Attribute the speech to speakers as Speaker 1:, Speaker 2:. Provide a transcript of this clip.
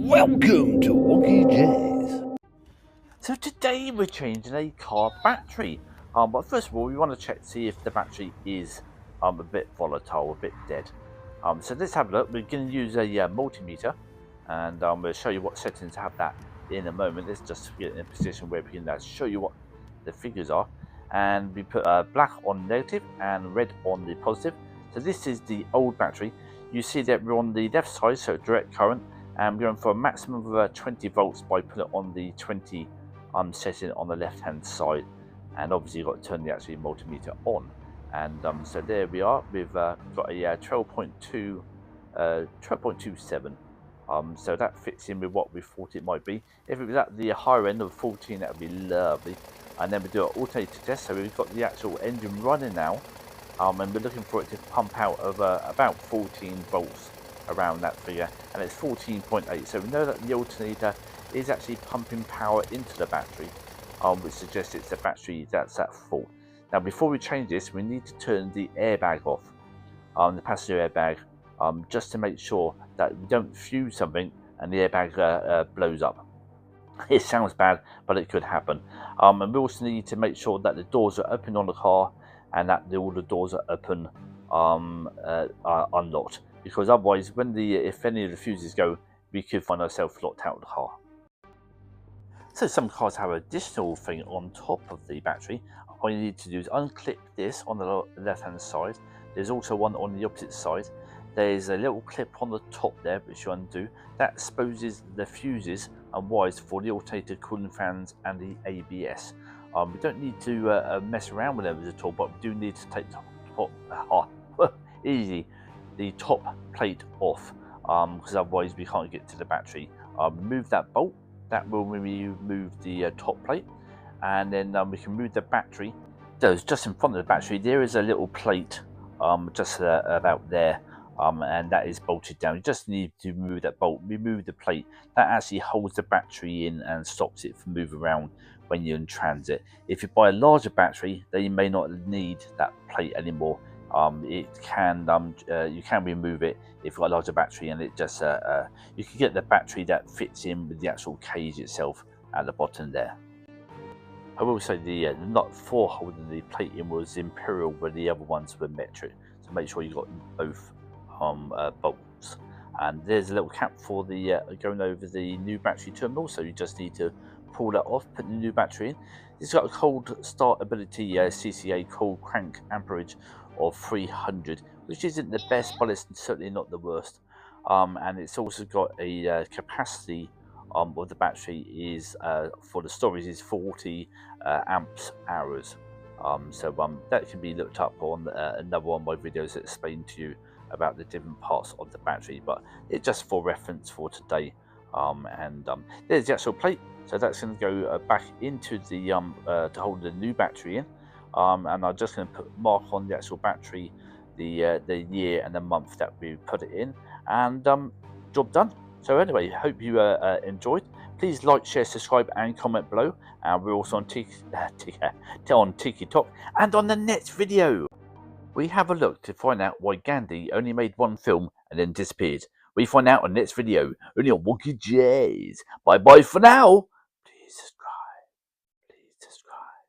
Speaker 1: Welcome to WonkeyJase.
Speaker 2: So today we're changing a car battery. But first of all, we want to check to see if the battery is a bit volatile, a bit dead. So let's have a look. We're going to use a multimeter, and we'll show you what settings to have that in a moment. Let's just get in a position where we can show you what the figures are. And we put black on negative and red on the positive. So this is the old battery. You see that we're on the left side, so direct current, and we're going for a maximum of 20 volts by putting it on the 20 setting on the left hand side. And obviously you've got to turn the actual multimeter on. And so there we are. We've got a 12.27. So that fits in with what we thought it might be. If it was at the higher end of 14, that would be lovely. And then we do an alternator test. So we've got the actual engine running now, and we're looking for it to pump out of about 14 volts around that figure, and it's 14.8. So we know that the alternator is actually pumping power into the battery, which suggests it's the battery that's at full. Now, before we change this, we need to turn the airbag off, the passenger airbag, just to make sure that we don't fuse something and the airbag blows up. It sounds bad, but it could happen. And we also need to make sure that the doors are open on the car and that all the doors are open, are unlocked, because otherwise, if any of the fuses go, we could find ourselves locked out of the car. So some cars have an additional thing on top of the battery. All you need to do is unclip this on the left hand side. There's also one on the opposite side. There's a little clip on the top there which you undo. That exposes the fuses and wires for the alternator, cooling fans and the ABS. We don't need to mess around with those at all, but we do need to take the top plate off, because otherwise we can't get to the battery. Remove that bolt. That will remove the top plate, and then we can move the battery. So just in front of the battery there is a little plate, just about there, and that is bolted down. You just need to remove that bolt, remove the plate. That actually holds the battery in and stops it from moving around when you're in transit. If you buy a larger battery, then you may not need that plate anymore. You can remove it if you've got a larger battery, and it just you can get the battery that fits in with the actual cage itself at the bottom there. I will say the nut for holding the plate in was imperial, where the other ones were metric, so make sure you've got both bolts. And there's a little cap for the going over the new battery terminal, so you just need to pull that off, put the new battery in. It's got a cold start ability, CCA cold crank amperage of 300, which isn't the best, but it's certainly not the worst. And it's also got a capacity of the battery is for the storage is 40 amps hours. So that can be looked up on another one of my videos that explain to you about the different parts of the battery, but it's just for reference for today. There's the actual plate, so that's going to go back into the to hold the new battery in. And I'm just going to mark on the actual battery the year and the month that we put it in, and job done. So anyway, hope you enjoyed. Please like, share, subscribe and comment below, and we're also on TikTok and on the next video. We have a look to find out why Gandhi only made one film and then disappeared. We find out on the next video, only on WonkeyJase. Bye bye for now. Jesus Christ.